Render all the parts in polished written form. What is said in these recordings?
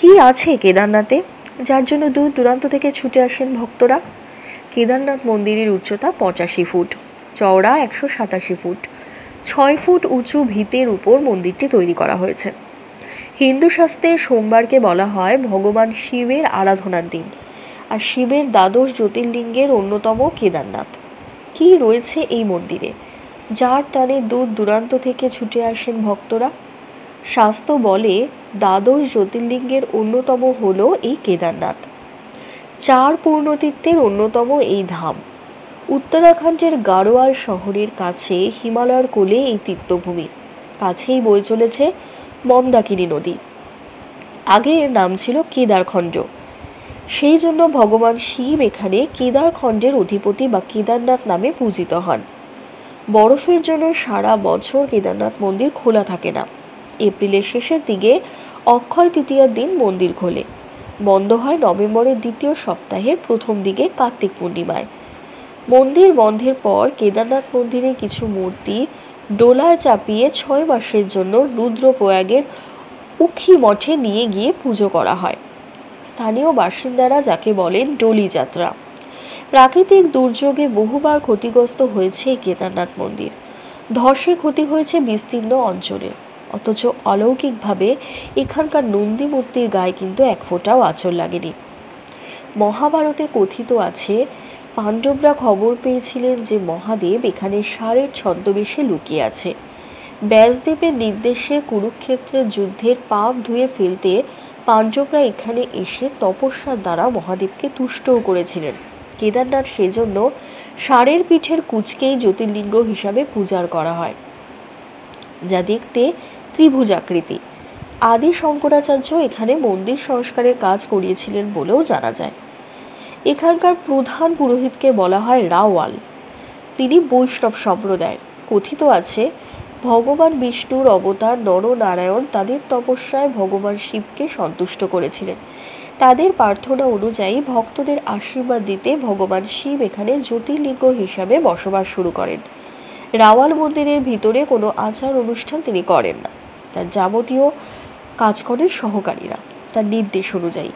কি আছে কেদারনাথে যার জন্য দূর দূরান্ত থেকে ছুটে আসেন ভক্তরা? কেদারনাথ মন্দিরের উচ্চতা 85 ফুট, চওড়া 187 ফুট, 6 ফুট উঁচু ভিতের উপর মন্দিরটি তৈরি করা হয়েছে। হিন্দু শাস্ত্রে সোমবারকে বলা হয় ভগবান শিবের আরাধনার দিন, আর শিবের দ্বাদশ জ্যোতির্লিঙ্গের অন্যতম কেদারনাথ। কি রয়েছে এই মন্দিরে যার টানে দূর দূরান্ত থেকে ছুটে আসেন ভক্তরা? শাস্ত্র বলে দ্বাদশ জ্যোতির্লিঙ্গের অন্যতম হল এই কেদারনাথ। 4 পূর্ণতীর্থের অন্যতম এই ধাম। উত্তরাখণ্ডের গাড়োয়াল শহরের কাছে হিমালয়ের কোলে এই তীর্থভূমি। কাছেই বয়ে চলেছে মন্দাকিনী নদী। আগে এর নাম ছিল কেদারখণ্ড। সেই জন্য ভগবান শিব এখানে কেদারখণ্ডের অধিপতি বা কেদারনাথ নামে পূজিত হন। বরফের জন্য সারা বছর কেদারনাথ মন্দির খোলা থাকে না। এপ্রিলের শেষের দিকে অক্ষয় তৃতীয়ার দিন মন্দির খোলে। বন্ধ হয় নভেম্বরের দ্বিতীয় সপ্তাহের প্রথম দিকে কার্তিক পূর্ণিমায়। মন্দির বন্ধের পর কেদারনাথ মন্দিরে কিছু মূর্তি ডোলায় চাপিয়ে 6 মাসের জন্য রুদ্রপ্রয়াগের উখি মঠে নিয়ে গিয়ে পুজো করা হয়। স্থানীয় বাসিন্দারা যাকে বলেন ডলি যাত্রা। প্রাকৃতিক দুর্যোগে বহুবার ক্ষতিগ্রস্ত হয়েছে কেদারনাথ মন্দির। ধসে ক্ষতি হয়েছে বিস্তীর্ণ অঞ্চলে, অথচ অলৌকিকভাবে এখানকার নন্দী মূর্তির গায়ে কিন্তু এক ফোঁটাও আঁচড় লাগেনি। মহাভারতে কথিত আছে পাণ্ডবরা খবর পেয়েছিলেন যে মহাদেব এখানে ষাঁড়ের ছদ্মবেশে লুকিয়ে আছে। ব্যাসদেবের নির্দেশে কুরুক্ষেত্রের যুদ্ধের পাপ ধুয়ে ফেলতে পাণ্ডবরা এখানে এসে তপস্যার দ্বারা মহাদেবকে তুষ্টও করেছিলেন। কেদারনাথ সেজন্য ষাঁড়ের পিঠের কুচকেই জ্যোতির্লিঙ্গ হিসাবে পূজা করা হয়, যা দেখতে ত্রিভুজাকৃতি। আদি শঙ্করাচার্য এখানে মন্দির সংস্কারের কাজ করিয়েছিলেন বলেও জানা যায়। এখানকার প্রধান পুরোহিতকে বলা হয় রাওয়াল। তিনি বৈষ্ণব সম্প্রদায়ের। কথিত আছে ভগবান বিষ্ণুর অবতার নরনারায়ণ তাদের তপস্যায় ভগবান শিবকে সন্তুষ্ট করেছিলেন। তাদের প্রার্থনা অনুযায়ী ভক্তদের আশীর্বাদ দিতে ভগবান শিব এখানে জ্যোতির্লিঙ্গ হিসাবে বসবাস শুরু করেন। রাওয়াল মন্দিরের ভিতরে কোনো আচার অনুষ্ঠান তিনি করেন না। তার যাবতীয় কাজ করেন সহকারীরা তার নির্দেশ অনুযায়ী।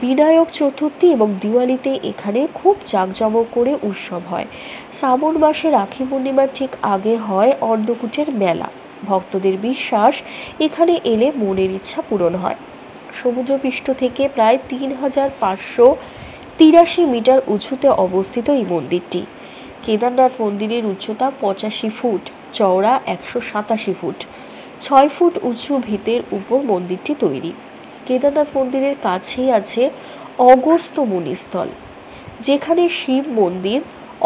বিনায়ক চতুর্থী এবং দিওয়ালিতে এখানে খুব জাঁকজমক করে উৎসব হয়। শ্রাবণ মাসে রাখি পূর্ণিমার ঠিক আগে হয় অন্নকূটের মেলা। ভক্তদের বিশ্বাস এখানে এলে মনের ইচ্ছা পূরণ হয়। সমুদ্রপৃষ্ঠ থেকে প্রায় 3583 মিটার উঁচুতে অবস্থিত এই মন্দিরটি। কেদারনাথ মন্দিরের উচ্চতা 85 ফুট, চওড়া 187 ফুট, 6 ফুট উঁচু ভিতের উপর মন্দিরটি তৈরি। কেদারনাথ মন্দিরের কাছেই আছে অগস্ত্য মুনিস্থল, যেখানে শিব মন্দির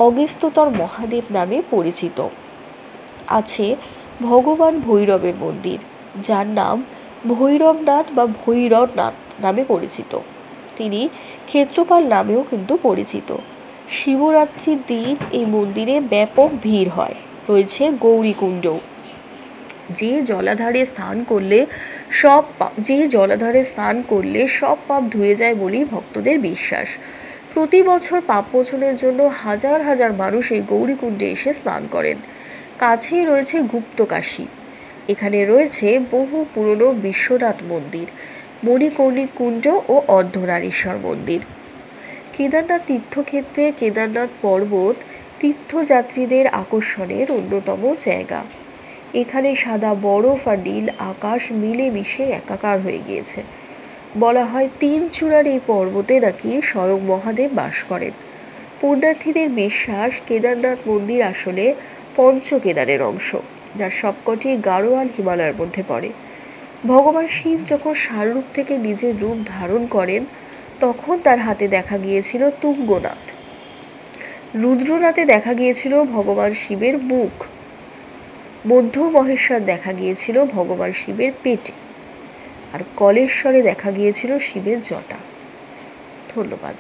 অগস্ত্যতর মহাদেব নামে পরিচিত। আছে ভগবান ভৈরবের মন্দির, যার নাম ভৈরবনাথ বা ভৈরবনাথ নামে পরিচিত। তিনি ক্ষেত্রপাল নামেও কিন্তু পরিচিত। শিবরাত্রির দিন এই মন্দিরে ব্যাপক ভিড় হয়। রয়েছে গৌরীকুণ্ড, যে জলাধারে স্নান করলে সব পাপ ধুয়ে যায় বলেই ভক্তদের বিশ্বাস। প্রতি বছর পাপ মোচনের জন্য হাজার হাজার মানুষ এই গৌরীকুণ্ডে এসে স্নান করেন। কাছেই রয়েছে গুপ্তকাশী। এখানে রয়েছে বহু পুরনো বিশ্বনাথ মন্দির, মণিকর্ণিক কুণ্ড ও অর্ধনারীশ্বর মন্দির। কেদারনাথ তীর্থক্ষেত্রে কেদারনাথ পর্বত তীর্থযাত্রীদের আকর্ষণের অন্যতম জায়গা। এখানে সাদা বরফ আর নীল আকাশ মিলেমিশে একাকার হয়ে গিয়েছে। বলা হয় 3 চূড়ার এই পর্বতে নাকি স্বয়ং মহাদেব বাস করেন। পুণ্যার্থীদের বিশ্বাস কেদারনাথ মন্দির আসলে পঞ্চকেদারের অংশ, যার সবকটি গাড়োয়াল হিমালয়ের মধ্যে পড়ে। ভগবান শিব যখন ষাঁড়রূপ থেকে নিজের রূপ ধারণ করেন তখন তার হাতে দেখা গিয়েছিল তুঙ্গনাথ। রুদ্রনাথে দেখা গিয়েছিল ভগবান শিবের মুখ। মধ্য মহেশ্বর দেখা গিয়েছিল ভগবান শিবের পেটে, আর কলেশ্বরে দেখা গিয়েছিল শিবের জটা। ধন্যবাদ।